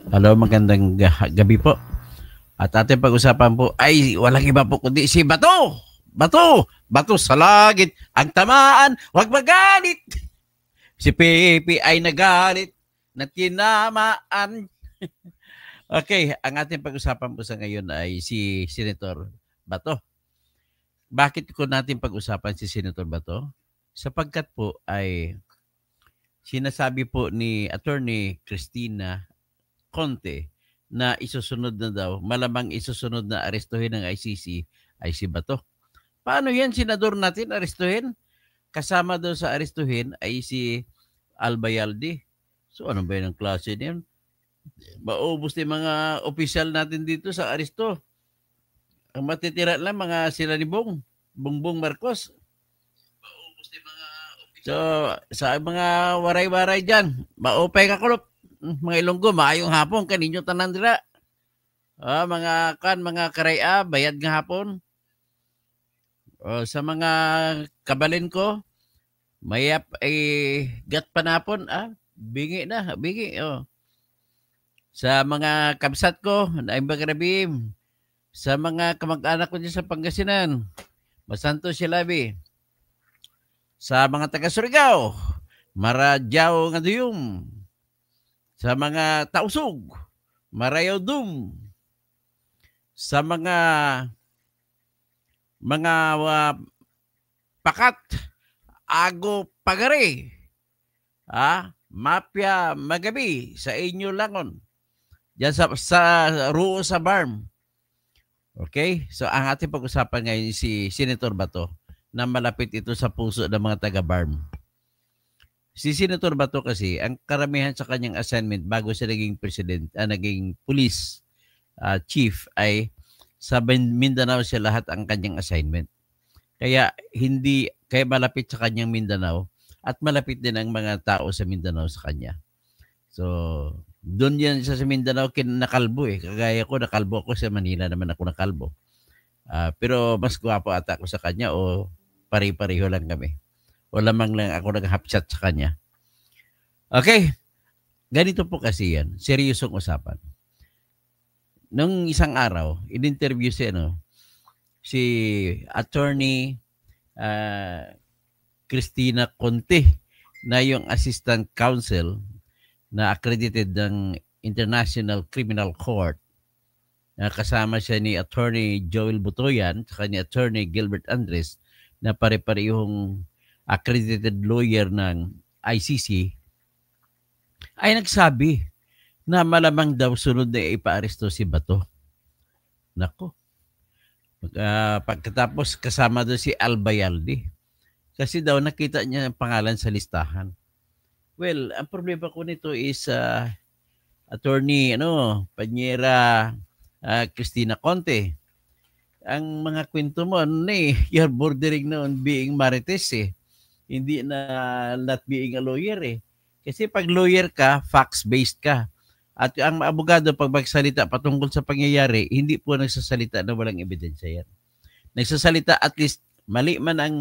Hello, magandang gabi po. At ating pag-usapan po ay walang iba po kundi si Bato. Bato! Bato sa langit ang tamaan, huwag magalit. Si Pepe ay nagalit na tinamaan. Okay, ang ating pag-usapan po sa ngayon ay si Senator Bato. Bakit ko natin pag-usapan si Senator Bato? Sapagkat po ay sinasabi po ni Attorney Cristina Conte na isusunod na daw, malamang isusunod na arestuhin ng ICC ay si Bato. Paano yan, senador natin, arestuhin? Kasama daw sa arestuhin ay si Albayalde. So ano ba yun ang klase niyan? Maubos yung mga opisyal natin dito sa aresto. Ang matitira lang mga sila ni Bongbong Marcos. So, sa mga waray-waray dyan, maupay ka kulop. Mga Ilonggo, maayong hapon, kaninyo tanan dira. Mga karaya, bayad nga hapon. Sa mga kabalin ko, mayap ay gat panapon, bingi na, bingi. Sa mga kabsat ko, naimbag rabim. Sa mga kamag-anak ko dyan sa Pangasinan, masanto si Labi. Sa mga taga-Surigao, maradyaw nga duyom. Sa mga tausog, marayaw dum. Sa mga pakat, ago pagari. Mapya magabi sa inyo langon. Diyan sa Ruo sa Barm. Okay? So ang ating pag-usapan ngayon si Senator Bato na malapit ito sa puso ng mga taga-Barm. Si Senator Bato kasi, ang karamihan sa kanyang assignment bago siya naging president, naging police chief ay sa Mindanao siya lahat ang kanyang assignment. Kaya malapit sa kanyang Mindanao at malapit din ang mga tao sa Mindanao sa kanya. So, doon yan sa Mindanao nakalbo eh. Kagaya ko, nakalbo ako sa Manila naman ako nakalbo. Pero mas gwapo ata ako sa kanya o pare-pareho lang kami. O lamang lang ako nag-hapchat sa kanya. Okay. Ganito po kasi yan. Seryosong usapan. Nung isang araw, in-interview si Attorney Cristina Conte na yung Assistant Counsel na accredited ng International Criminal Court. Kasama siya ni Attorney Joel Butoyan at ni Attorney Gilbert Andres na pare-parehong accredited lawyer ng ICC ay nagsabi na malamang daw sunod na ipaaresto si Bato. Nako. Pagkatapos kasama doon si Albayalde. Kasi daw nakita niya ang pangalan sa listahan. Well, ang problema ko nito is Attorney Panyera Cristina Conte. Ang mga kwento mo, you're bordering na on being marites eh. Hindi na not being a lawyer eh. Kasi pag lawyer ka, facts-based ka. At ang abogado, pag magsalita patungkol sa pangyayari, hindi po nagsasalita na walang ebidensya yan. Nagsasalita at least, mali man ang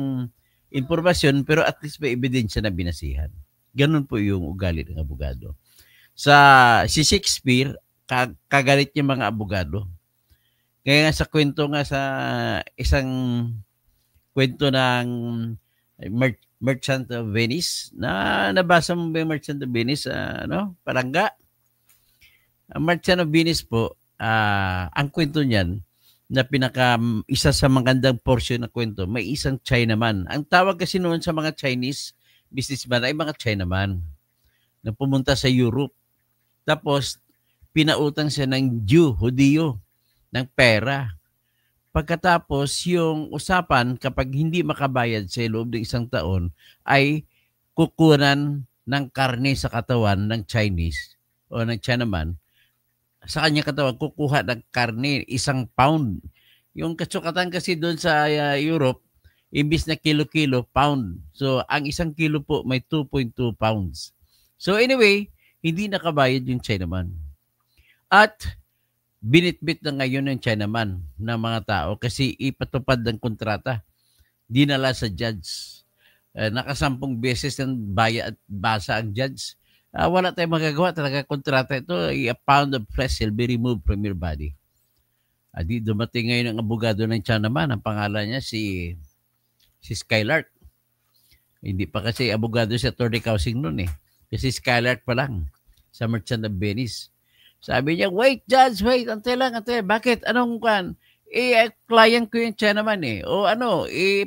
informasyon, pero at least may ebidensya na binasihan. Ganun po yung ugali ng abogado. Si Shakespeare, kagalit yung mga abogado. Kaya nga sa kwento nga sa isang kwento ng Merchant of Venice, nabasa mo ba yung Merchant of Venice? Palangga? Ang Merchant of Venice po, ang kwento niyan, na isa sa magandang portion ng kwento, may isang Chinaman. Ang tawag kasi noon sa mga Chinese businessman ay mga Chinaman na pumunta sa Europe. Tapos, pinautang siya ng Hudiyo, ng pera. Pagkatapos, yung usapan, kapag hindi makabayad sa loob ng isang taon, ay kukunan ng karne sa katawan ng Chinese o ng Chinaman. Sa kanya katawan, kukuha ng karne, 1 pound. Yung kasukatan kasi doon sa Europe, imbis na kilo-kilo, pound. So, ang 1 kilo po may 2.2 pounds. So, anyway, hindi nakabayad yung Chinaman. At binitbit na ngayon ng Chinaman ng mga tao kasi ipatupad ng kontrata. Dinala sa judge. Nakasampung beses ng basa ang judge wala tayong magagawa talaga kontrata ito. A pound of flesh shall be removed from your body. Di dumating ngayon ang abogado ng tiyan naman. Ang pangalan niya si Skylark. Hindi pa kasi abogado si Atty. Kausing noon eh. Kasi Skylark pa lang sa Merchant of Venice. Sabi niya, wait, Judge, wait. Ante lang. Bakit? Anong kan? Client ko yung tiyan naman eh. O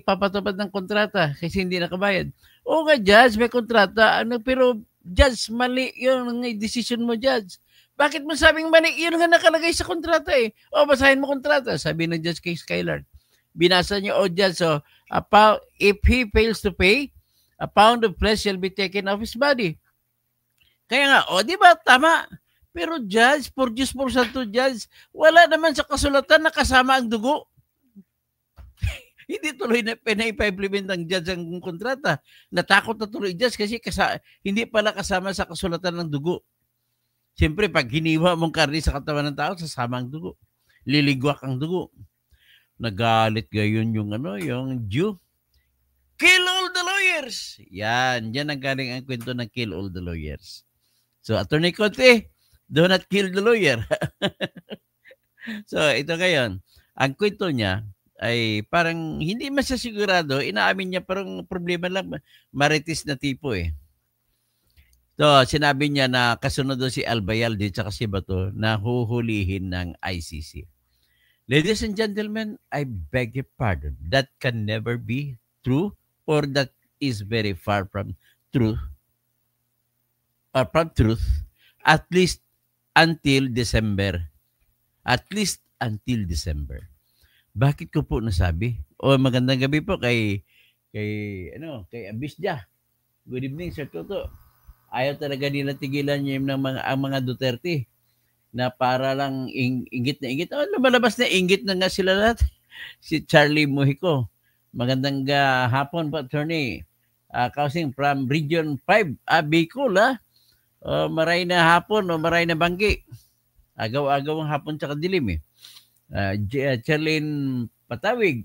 papatupad ng kontrata kasi hindi nakabayad. O nga, Judge, may kontrata. Pero, Judge, mali yung decision mo, Judge. Bakit mo sabing mali? Yun nga nakalagay sa kontrata eh. O, basahin mo kontrata. Sabi ng Judge kay Skylark. Binasa niya, Judge, so, if he fails to pay, a pound of flesh shall be taken off his body. Kaya nga, di ba, tama. Pero Judge, for Diyos por Santo, Judge, wala naman sa kasulatan na kasama ang dugo. Hindi tuloy na pinaipa-implement ng Judge ang kontrata. Natakot na tuloy Judge kasi hindi pala kasama sa kasulatan ng dugo. Siyempre, pag hiniwa mong karne sa katawan ng tao, sasama ang dugo. Liligwak ang dugo. Nagalit gayon yung Jew. Kill all the lawyers! Yan ang galing ang kwento ng kill all the lawyers. So, Attorney Conte, do not kill the lawyer. So, ito ngayon. Ang kwento niya ay parang hindi man siya sigurado. Inaamin niya parang problema lang. Marites na tipo eh. So, sinabi niya na kasunod doon si Albayalde at si Bato na huhulihin ng ICC. Ladies and gentlemen, I beg your pardon. That can never be true or that is very far from truth. Or from truth. At least until December. At least until December. Bakit ko po nasabi? Magandang gabi po kay Abisja. Good evening, Sir Toto. Ayaw talaga nila tigilan niya ang mga Duterte na para lang inggit na inggit. Lumalabas na inggit na nga sila lahat. Si Charlie Mujico. Magandang hapon po, Attorney. Kausing from Region 5. Bicol, maray na hapon o maray na banggi. Agaw-agaw ang hapon tsaka dilim eh. Charlene Patawig.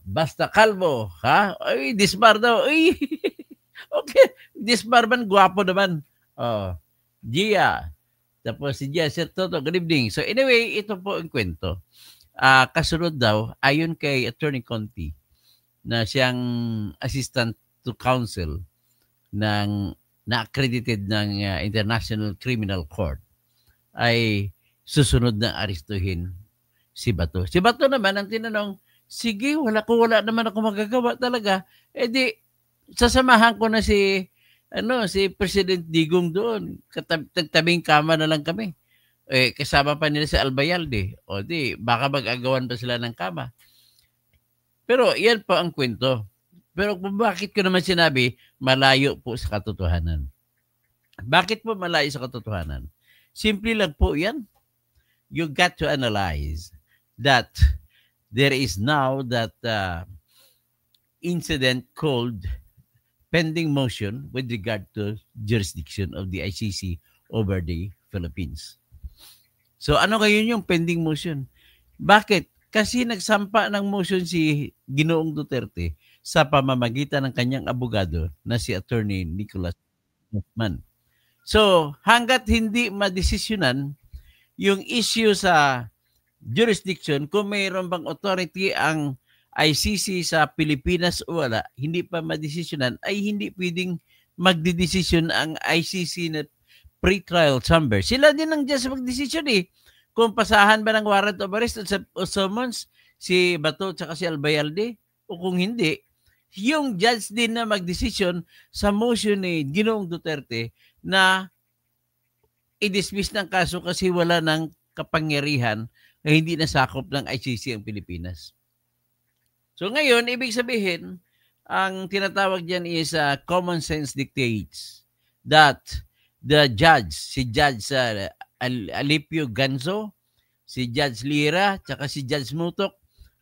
Basta Calvo. Ay, Disbar daw. Ay, okay. Disbar man, guwapo naman. Gia. Tapos si Gia, Sir Toto, good evening. So anyway, ito po ang kwento. Kasunod daw, ayon kay Attorney Conte, na siyang assistant to counsel na-accredited ng International Criminal Court, ay susunod na arestuhin si Bato. Si Bato naman ang tinanong, sige, wala naman ako magagawa talaga. Di, sasamahan ko na si President Digong doon. Tabing kama na lang kami. Kasama pa nila si Albayalde. Di, baka mag-agawan pa sila ng kama. Pero yan po ang kwento. Pero bakit ko naman sinabi, malayo po sa katotohanan. Bakit po malayo sa katotohanan? Simple lang po yan. You got to analyze that there is now that incident called pending motion with regard to jurisdiction of the ICC over the Philippines. So ano ngayon yung pending motion? Bakit? Kasi nagsampa ng motion si Ginoong Duterte sa pamamagitan ng kanyang abogado na si Attorney Nicholas Hoffman. So hanggat hindi madesisyonan yung issue sa jurisdiction, kung mayroon bang authority ang ICC sa Pilipinas o wala, hindi pa madesisyonan, ay hindi pwedeng magdedesisyon ang ICC na pre-trial chamber. Sila din ang dyan sa magdesisyon eh. Kung pasahan ba ng warrant of arrest o summons si Bato at si Albayalde, o kung hindi, yung judge din na magdesisyon sa motion ni Ginoong Duterte na i-dismiss ng kaso kasi wala ng kapangyarihan na hindi nasakop ng ICC ang Pilipinas. So ngayon, ibig sabihin, ang tinatawag dyan is common sense dictates that the judge, si Judge Alipio Ganzo, si Judge Lira, tsaka si Judge Mutok,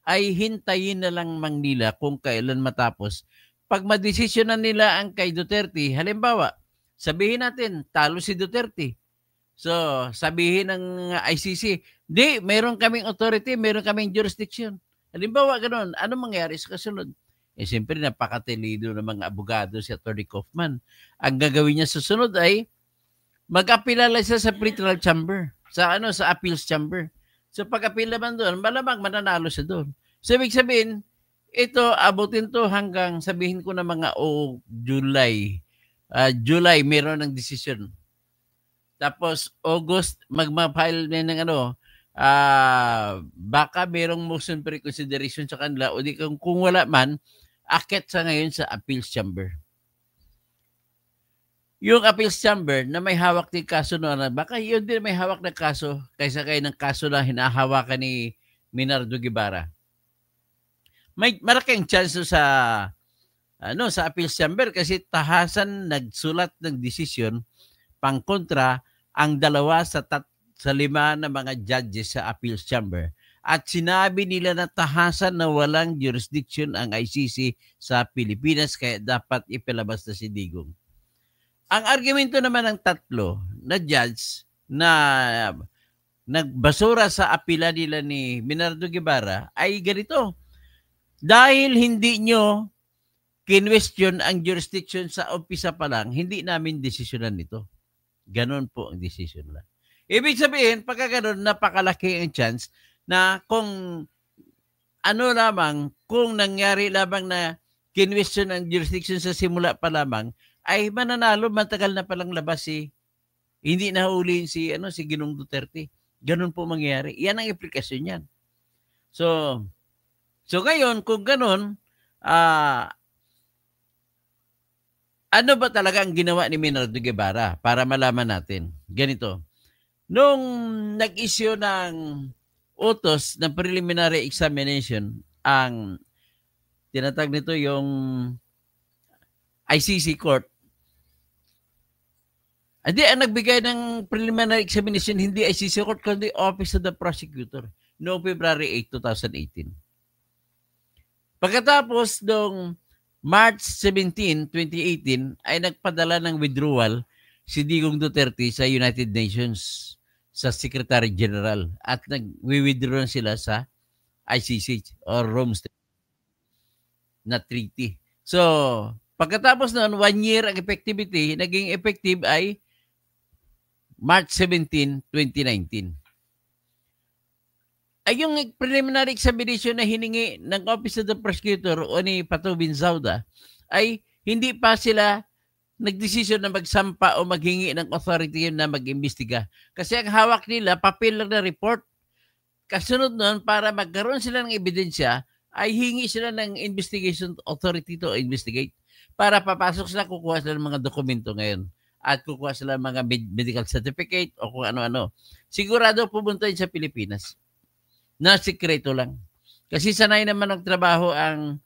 ay hintayin na lang nila kung kailan matapos. Pag madesisyonan nila ang kay Duterte, halimbawa, sabihin natin, talo si Duterte. So, sabihin ng ICC, meron kaming authority, meron kaming jurisdiction. Halimbawa, ganun, ano mangyari sa kasunod? Eh siyempre napakatilido ng mga abogado si Attorney Kaufman. Ang gagawin niya susunod ay mag-apilala siya sa pretrial chamber, sa appeals chamber. So pag-apil naman doon, malamang mananalo siya doon. So ibig sabihin, ito abutin to hanggang sabihin ko na mga July. July meron ng desisyon. Tapos August magma-file na ng baka merong motion for reconsideration sa kanila o di kung wala man, akit sa ngayon sa appeals chamber. Yung appeals chamber na may hawak ng kaso noon, baka yun din may hawak ng kaso kaysa kayo ng kaso na hinahawakan ni Minardo Guevara. May malaking chance sa appeals chamber kasi tahasan nagsulat ng desisyon pangkontra ang 2 sa 5 na mga judges sa appeals chamber. At sinabi nila na tahasan na walang jurisdiction ang ICC sa Pilipinas kaya dapat ipilabas na si Digong. Ang argumento naman ng 3 na judge na nagbasura sa apila nila ni Minardo Guevara ay ganito. Dahil hindi nyo kinwestiyon ang jurisdiction sa umpisa pa lang, hindi namin desisyonan ito. Ganon po ang desisyon lang. Ibig sabihin, pagka ganon, napakalaki ang chance na kung kung nangyari lamang na kinwestiyon ang jurisdiction sa simula pa lamang, ay mananalo, matagal na palang labas hindi na huli si Ginoong Duterte. Ganon po mangyayari. Yan ang implikasyon niyan. So ngayon, kung ganon, ano ba talaga ang ginawa ni Minardo Guevara para malaman natin? Ganito. Nung nag-issue ng utos ng preliminary examination, ang tinatag nito yung ICC court, ang nagbigay ng preliminary examination, hindi ICC court, kundi Office of the Prosecutor noong February 8, 2018. Pagkatapos noong March 17, 2018, ay nagpadala ng withdrawal si Digong Duterte sa United Nations, sa Secretary General, at nag-withdraw sila sa ICC or Rome na treaty. So, pagkatapos noon, 1 year ang effectivity, naging effective ay March 17, 2019. Ay yung preliminary examination na hiningi ng Office of the Prosecutor o ni Pato Binzauda ay hindi pa sila nagdesisyon na magsampa o maghingi ng authority na mag-imbestiga. Kasi ang hawak nila, papel lang na report. Kasunod nun, para magkaroon sila ng ebidensya, ay hingi sila ng investigation authority to investigate. Para papasok sila, kukuha sila ng mga dokumento ngayon. At kukuha sila ng mga medical certificate o kung ano-ano. Sigurado pumunta yun sa Pilipinas. Na sikreto lang. Kasi sanay naman ng trabaho ang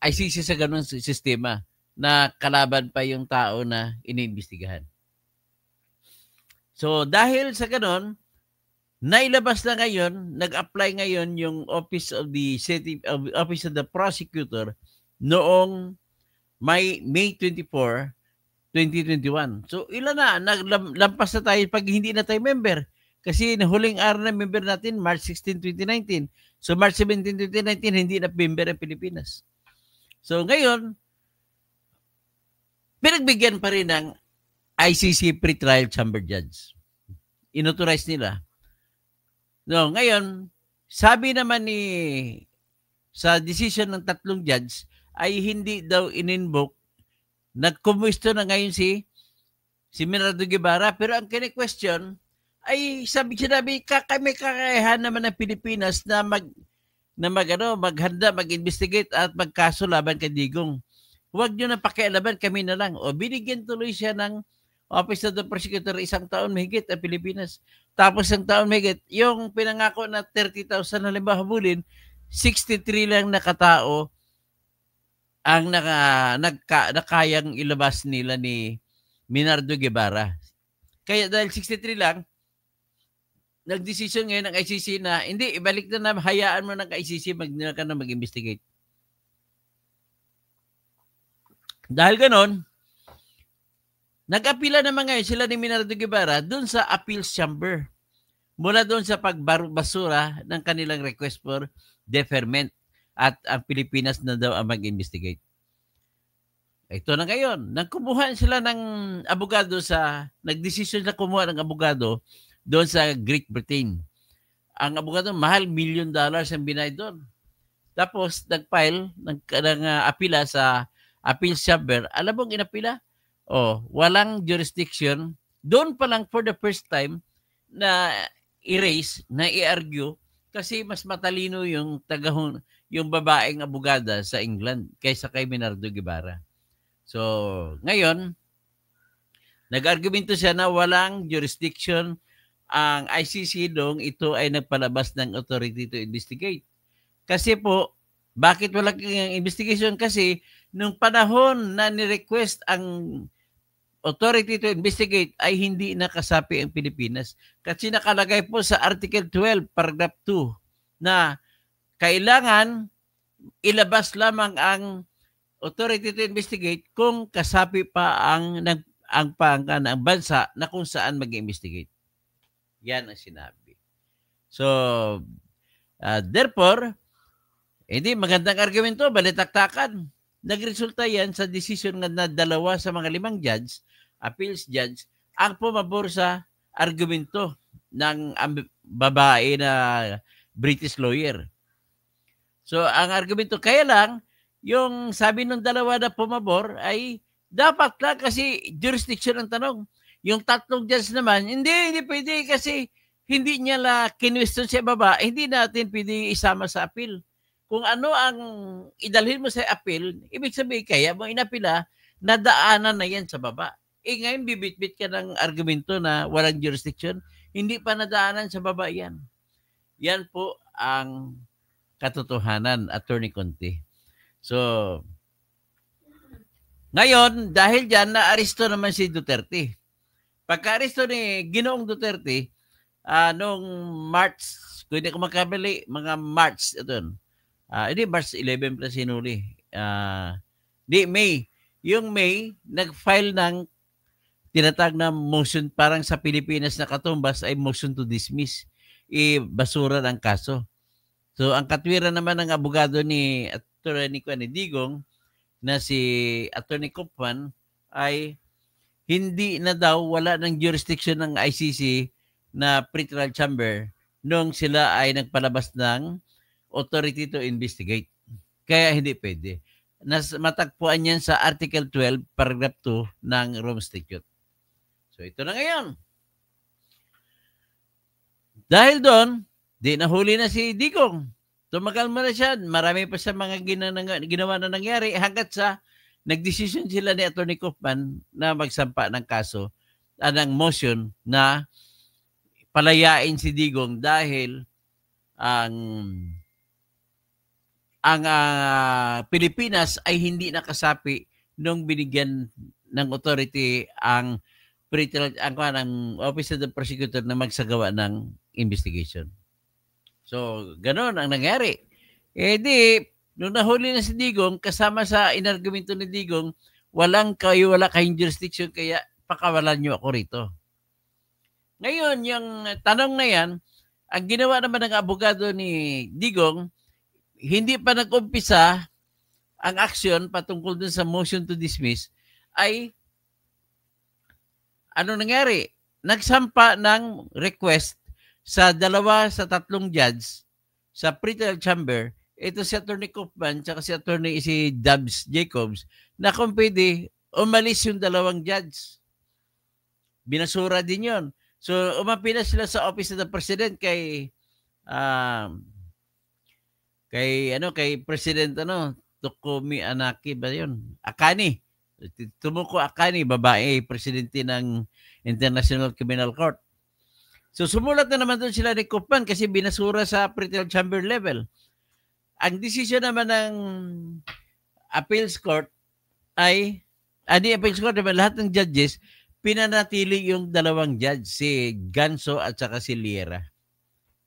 ICC sa ganung sistema na kalaban pa yung tao na iniimbestigahan. So dahil sa ganun, nailabas na ngayon, nag-apply ngayon yung Office of the Prosecutor noong May 24, 2021. So ilan na, naglampas na tayo pag hindi na tayo member. Kasi huling araw na member natin, March 16, 2019. So March 17, 2019, hindi na member ang Pilipinas. So ngayon, pinagbigyan pa rin ng ICC pre-trial chamber judge. Inauthorize nila. No, ngayon, sabi naman sa decision ng 3 judge, ay hindi daw in-invoke. Nagkumusto na ngayon si Minardo Guevara, pero ang kini-question ay sinabi may kakayahan naman ng Pilipinas na maghanda, mag-investigate at magkaso laban kay Digong. Huwag nyo na pakialaman, kami na lang. O binigyan tuloy siya ng Office of the Prosecutor 1 taon mahigit ang Pilipinas. Tapos 1 taon mahigit, yung pinangako na 30,000 na limba habulin, 63 lang na katao ang nakayang ilabas nila ni Minardo Guevara. Kaya dahil 63 lang, nagdesisyon ngayon ng ICC na hindi, ibalik na hayaan mo ng ICC mag-investigate. Dahil ganon, nag-apila naman ngayon sila ni Minardo Guevara doon sa appeals chamber mula doon sa pagbasura ng kanilang request for deferment. at ang Pilipinas na daw ang mag-investigate. Ito na ngayon, nang kumuha sila ng abogado nagdesisyon na kumuha ng abogado doon sa Great Britain. Ang abogado, mahal, $1 million ang binayad doon. Tapos, nag-file ng apila sa appeal chamber. Alam mong inapila? Walang jurisdiction. Doon pa lang for the first time na i-raise, na i-argue, kasi mas matalino yung yung babaeng abogada sa England kaysa kay Minardo Guevara. So, ngayon, nag-argumento siya na walang jurisdiction ang ICC dong ito ay nagpalabas ng authority to investigate. Kasi po, bakit walang investigation? Kasi nung panahon na ni-request ang authority to investigate ay hindi nakasapi ang Pilipinas. Kasi nakalagay po sa Article 12, Paragraph 2 na kailangan ilabas lamang ang authority to investigate kung kasapi pa ang bansa na kung saan mag-investigate. Yan ang sinabi. So, therefore, hindi magandang argumento, balitaktakan. Nagresulta yan sa decision na 2 sa mga 5 judge, appeals judge, ang pumabor sa argumento ng babae na British lawyer. So, ang argumento, kaya lang, yung sabi ng 2 na pumabor ay dapat lang kasi jurisdiction ang tanong. Yung 3 judge naman, hindi pwede kasi hindi niya kinwestiyon sa baba, hindi natin pwede isama sa appeal. Kung ano ang idalhin mo sa appeal, ibig sabihin kaya mo inapila, nadaanan na yan sa baba. Ngayon bibitbit ka ng argumento na walang jurisdiction, hindi pa nadaanan sa baba yan. Yan po ang katotohanan, Attorney Conti. So, ngayon, dahil dyan, na-aristo naman si Duterte. Pagka-aristo ni Ginoong Duterte, noong March, kung hindi ko makabali, mga March, hindi, March 11 plus sinuli. May. Yung May, nag-file ng tinatag na motion, parang sa Pilipinas na katumbas ay motion to dismiss. Basura ng kaso. So, ang katwiran naman ng abogado ni Attorney Digong na si Attorney Kopman ay hindi na daw, wala ng jurisdiction ng ICC na pretrial chamber nung sila ay nagpalabas ng authority to investigate. Kaya hindi pwede. Matagpuan yan sa Article 12, Paragraph 2 ng Rome Statute. So, ito na ngayon. Dahil doon, di nahuli na si Digong. Tumagal mo na siya. Marami pa sa mga ginawa na nangyari hanggat sa nagdesisyon sila ni Attorney Kopman na magsampa ng kaso, ng motion na palayain si Digong dahil ang Pilipinas ay hindi nakasapi nung binigyan ng authority ang Office of the Prosecutor na magsagawa ng investigation. So, ganoon ang nangyari. Nung nahuli na si Digong, kasama sa inargumento ni Digong, wala kayong jurisdiction, kaya pakawalan niyo ako rito. Ngayon, yung tanong na yan, ang ginawa naman ng abogado ni Digong, hindi pa nag-umpisa ang aksyon patungkol dun sa motion to dismiss, ay ano nangyari? Nagsampa ng request sa 2 sa 3 judge sa pretrial chamber, ito si Attorney Kopman at si Attorney Dubs Jacobs, na kung pwede, umalis yung 2 judge. Binasura din yon. So, umapila sila sa Office of the President kay President Tokomi Anaki ba yun? Akani. Tumuko Akani, babae, presidente ng International Criminal Court. So, sumulat na naman doon sila ni Kopman kasi binasura sa pretrial chamber level. Ang desisyon naman ng appeals court ay, appeals court naman, lahat ng judges, pinanatili yung 2 judge, si Ganso at saka si Lira.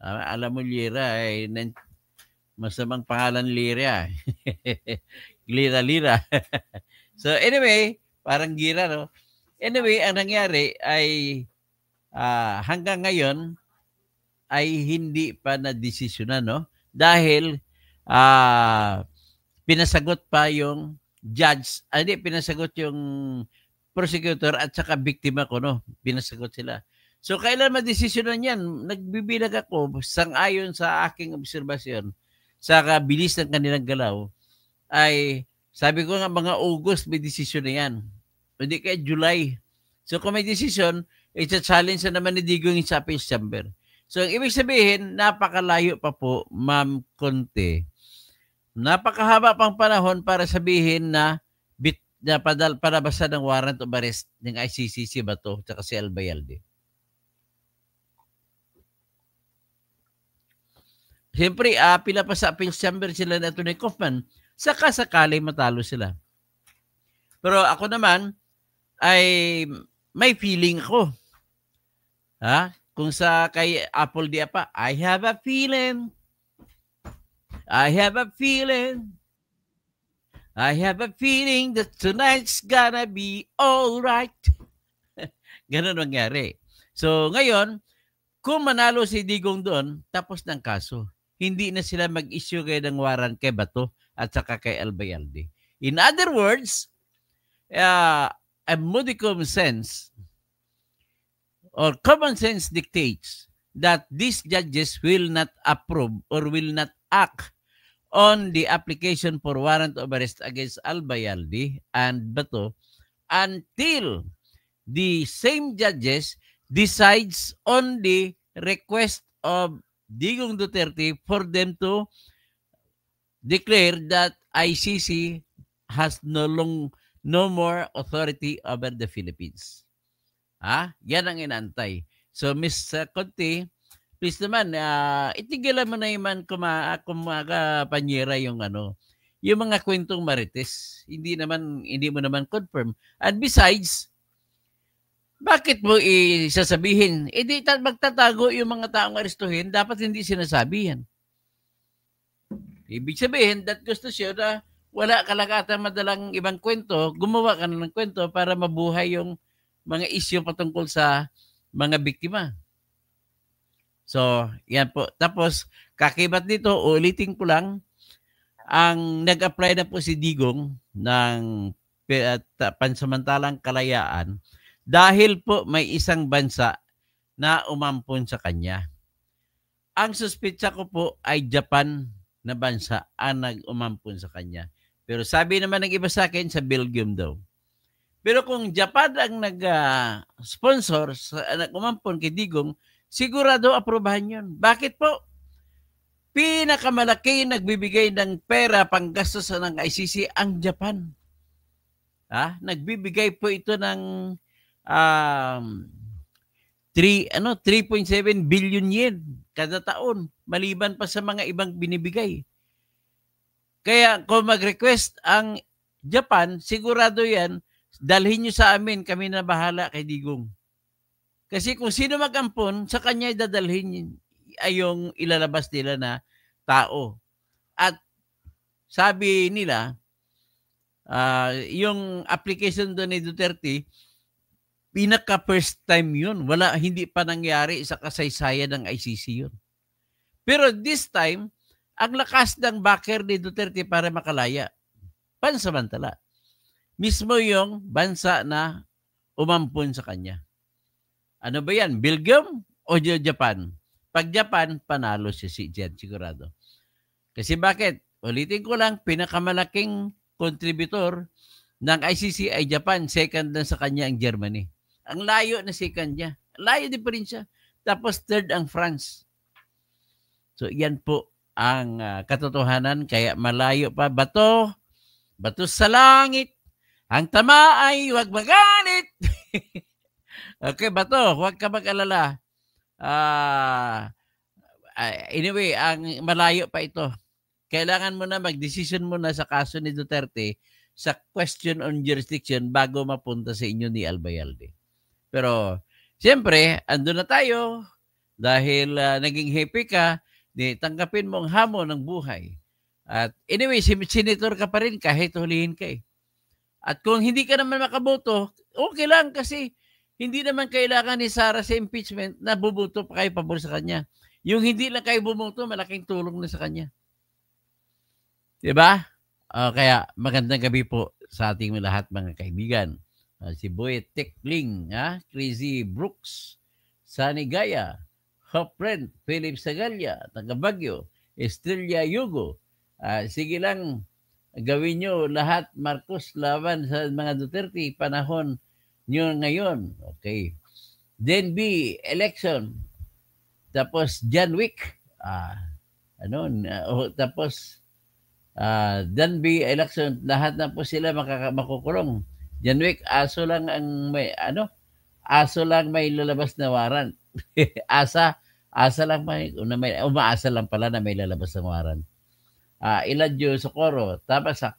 Alam mo, Lira, masamang pangalan Lira. Lira. So, anyway, parang gira, no? Anyway, ang nangyari ay hanggang ngayon ay hindi pa na-desisyonan, no? Dahil pinasagot pa yung judge, hindi, pinasagot yung prosecutor at saka biktima ko, no? Pinasagot sila. So, kailan madesisyonan yan? Nagbibilag ako, sang-ayon sa aking obserbasyon, sa kabilis ng kanilang galaw, ay sabi ko nga mga August may desisyon na yan. Hindi kaya July. So, kung may desisyon, i-challenge na naman ni Digong sa appeals chamber. So, ang ibig sabihin, napakalayo pa po, Ma'am Conte. Napakahaba pang panahon para sabihin na palabasan ng warrant of arrest ng ICC si Bato at si Albayalde. Siyempre, pila pa sa appeals chamber sila na Atty. Kaufman, saka sakali matalo sila. Pero ako naman ay may feeling ako. Kung sa kay Apple Dia pa, I have a feeling. I have a feeling. I have a feeling that tonight's gonna be all right. Ganun nangyari. So ngayon, kung manalo si Digong doon, tapos ng kaso. Hindi na sila mag-issue kayo ng warrant kay Bato at saka kay Albayalde. In other words, a modicum sense or common sense dictates that these judges will not approve or will not act on the application for warrant of arrest against Albayalde and Bato until the same judges decides on the request of Digong Duterte for them to declare that ICC has no more authority over the Philippines. Yan ang inantay. So, Ms. Conte, please naman, itigilan mo na naman kumagapanyera yung yung mga kwentong marites. Hindi mo naman confirm. And besides, bakit mo isasabihin? Di magtatago yung mga taong arestuhin, dapat hindi sinasabi yan. Ibig sabihin, that gusto siya na wala ka lang ata madalang ibang kwento, gumawa ka na ng kwento para mabuhay yung mga isyu patungkol sa mga biktima. So, yan po. Tapos, kakibat dito, ulitin ko lang, ang nag-apply na po si Digong ng pansamantalang kalayaan dahil po may isang bansa na umampon sa kanya. Ang suspetsa ko po ay Japan na bansa ang nag-umampon sa kanya. Pero sabi naman ng iba sa akin, sa Belgium daw. Pero kung Japan ang nag-sponsor, nag-umampon kay Digong, sigurado aprobahan yun. Bakit po? Pinakamalaki nagbibigay ng pera panggastos ng ICC ang Japan. Nagbibigay po ito ng 3.7 billion yen kada taon, maliban pa sa mga ibang binibigay. Kaya kung mag-request ang Japan, sigurado yan, dalhin nyo sa amin, kami na bahala kay Digong. Kasi kung sino mag-ampon, sa kanya dadalhin ay yung ilalabas nila na tao. At sabi nila, yung application doon ni Duterte, pinaka first time yun. Hindi pa nangyari sa kasaysayan ng ICC yun. Pero this time, ang lakas ng backer ni Duterte para makalaya, pansamantala. Mismo yung bansa na umampon sa kanya. Ano ba yan? Belgium o Japan? Pag Japan, panalo si Jen, sigurado. Kasi bakit? Ulitin ko lang, pinakamalaking contributor ng ICC ay Japan. Second na sa kanya ang Germany. Ang layo na second niya. Layo din pa rin siya. Tapos third ang France. So yan po ang katotohanan. Kaya malayo pa. Bato sa langit. Ang tama ay huwag magalit. Okay, Bato, huwag ka mag-alala. Anyway, ang malayo pa ito. Kailangan mo na mag-decision mo na sa kaso ni Duterte sa question on jurisdiction bago mapunta sa inyo ni Albayalde. Pero, siyempre, andun na tayo dahil naging happy ka, tanggapin mo ang hamon ng buhay. At anyway, senator ka pa rin kahit hulihin ka eh. At kung hindi ka naman makaboto, okay lang kasi hindi naman kailangan ni Sara sa impeachment na buboto pa kayo pabor sa kanya. Yung hindi lang kayo bumoto, malaking tulong na sa kanya. 'Di ba? Kaya magandang gabi po sa ating lahat mga kaibigan. Si Boy Tekling, Crazy Brooks, Sunny Gaya, Hopren, Philip Sagalya, taga Baguio, Estrella Yugo. Sige lang, gawin nyo lahat, Marcos, laban sa mga Duterte, panahon nyo ngayon. Okay. Then B, election. Tapos John Wick. Tapos Danby election, lahat na po sila makukulong. John Wick, aso lang may lalabas na warrant. asa lang umaasa lang pala na may lalabas na warrant. Eladio Socorro, Tabasak,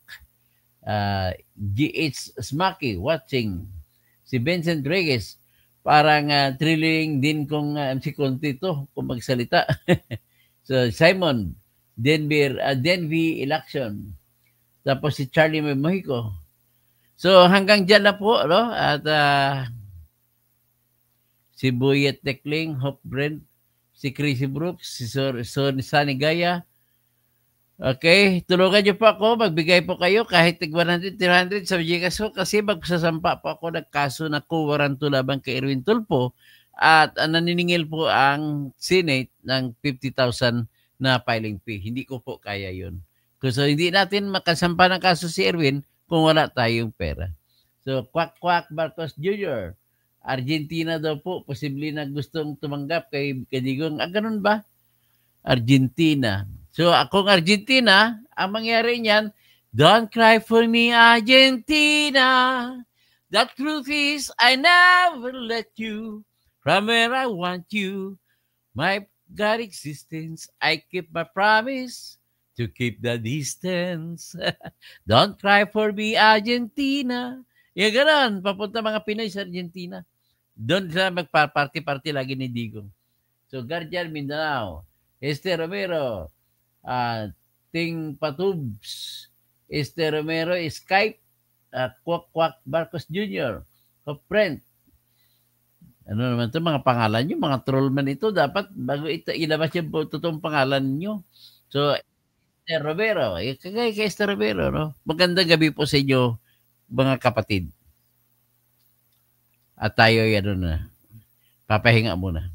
GH Smaki, watching. Si Vincent Reyes, parang thrilling din kung si Conti to, kung magsalita. So, Simon, Denby election. Tapos si Charlie Mojico. So, hanggang dyan na po, no? At si Buyet Tekling, Hop Brent, si Crazy Brooks, si Sunny Gaya. Okay, tulungan niyo po ako, magbigay po kayo kahit 100, 300 sa Gcash ko kasi magsasampa po ako ng kaso na kuwaranto laban kay Erwin Tulfo at naniningil po ang Senate ng 50,000 na filing fee. Hindi ko po kaya yun. So, hindi natin makasampa ng kaso si Erwin kung wala tayong pera. So, Kwak Marcos Jr., Argentina daw po, posible na gustong tumanggap kay Digong. Ganun ba? Argentina. So, akong Argentina, ang mangyari niyan, don't cry for me, Argentina. The truth is, I never let you from where I want you. My God existence, I keep my promise to keep the distance. Don't cry for me, Argentina. Yung ganun, papunta mga Pinoy sa Argentina. Doon sila magpa-party-party lagi ni Digong. So, Guardian Mindanao, Este Romero, Ting Patubs, Este Romero, Skype, Kwak Marcos Jr., Friend. Ano naman ito, mga pangalan nyo, mga trollman ito, dapat bago ito ilabas yung totoong pangalan nyo. So, Este Romero, kagaya kay Este Romero, no? Magandang gabi po sa inyo, mga kapatid. At tayo, papahinga muna.